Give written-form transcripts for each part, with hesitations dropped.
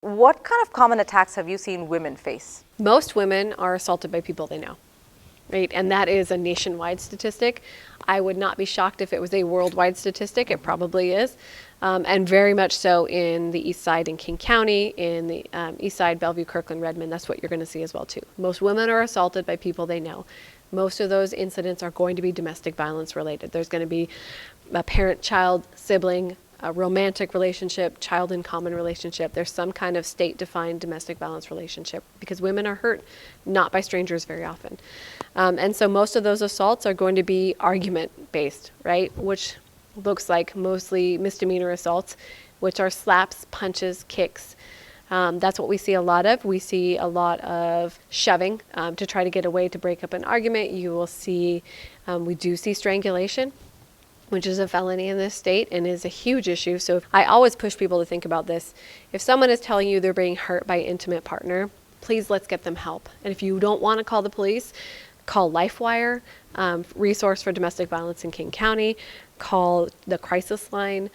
What kind of common attacks have you seen women face? Most women are assaulted by people they know, right? And that is a nationwide statistic. I would not be shocked if it was a worldwide statistic. It probably is. And very much so in the East Side in King County, in the East Side, Bellevue, Kirkland, Redmond. That's what you're going to see as well too. Most women are assaulted by people they know. Most of those incidents are going to be domestic violence related. There's going to be a parent-child, sibling, a romantic relationship, child in common relationship. There's some kind of state-defined domestic violence relationship because women are hurt not by strangers very often. And so most of those assaults are going to be argument-based, right? Which looks like mostly misdemeanor assaults, which are slaps, punches, kicks. That's what we see a lot of. We see a lot of shoving to try to get away to break up an argument. You will see, we do see strangulation, which is a felony in this state and is a huge issue. So I always push people to think about this. If someone is telling you they're being hurt by an intimate partner, please let's get them help. And if you don't want to call the police, call LifeWire, resource for domestic violence in King County, call the crisis line.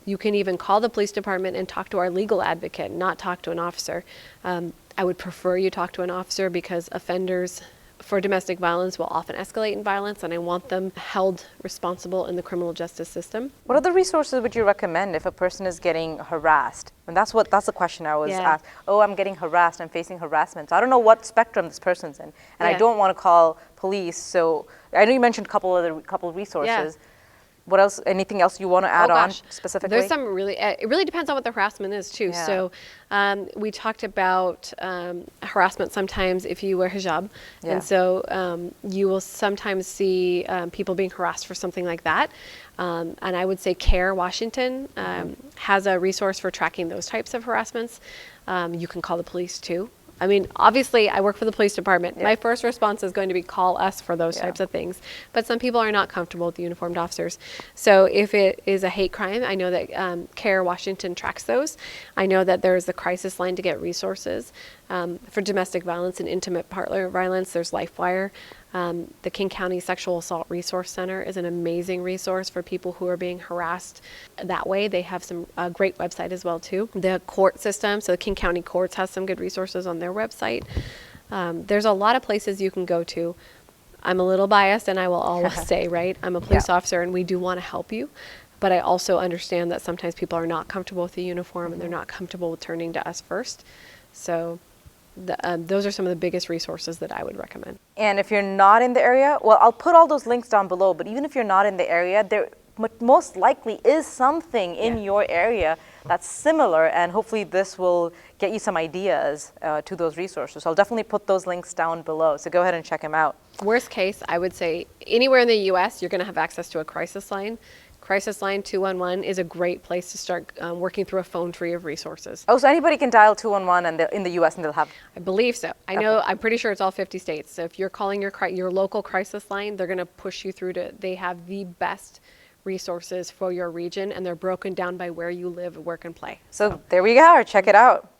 You can even call the police department and talk to our legal advocate, not talk to an officer. I would prefer you talk to an officer because offenders for domestic violence will often escalate in violence, and I want them held responsible in the criminal justice system. What other resources would you recommend if a person is getting harassed? And that's the question I was asked. Oh, I'm getting harassed, I'm facing harassment. So I don't know what spectrum this person's in, and I don't want to call police. So I know you mentioned a couple of resources. What else? Anything else you want to add on specifically? There's some really, it really depends on what the harassment is too. So we talked about harassment sometimes if you wear hijab. And so you will sometimes see people being harassed for something like that. And I would say CARE Washington has a resource for tracking those types of harassments. You can call the police too. I mean, obviously, I work for the police department. My first response is going to be call us for those types of things. But some people are not comfortable with the uniformed officers. So if it is a hate crime, I know that CARE Washington tracks those. I know that there's the crisis line to get resources. For domestic violence and intimate partner violence, there's LifeWire. The King County Sexual Assault Resource Center is an amazing resource for people who are being harassed that way. They have some great website as well too. The court system, so the King County Courts has some good resources on their website. There's a lot of places you can go to. I'm a little biased and I will always say, right, I'm a police officer and we do want to help you. But I also understand that sometimes people are not comfortable with the uniform and they're not comfortable with turning to us first. So those are some of the biggest resources that I would recommend. And if you're not in the area, well, I'll put all those links down below, but even if you're not in the area, there most likely is something in your area that's similar, and hopefully this will get you some ideas to those resources. So I'll definitely put those links down below, so go ahead and check them out. Worst case, I would say anywhere in the US, you're going to have access to a crisis line. Crisis line 211 is a great place to start working through a phone tree of resources. Oh, so anybody can dial 211 and in the U.S. and they'll have... I believe so. I know, I'm pretty sure it's all 50 states. So if you're calling your local crisis line, they're going to push you through to, they have the best resources for your region and they're broken down by where you live, work, and play. So there we go. Check it out.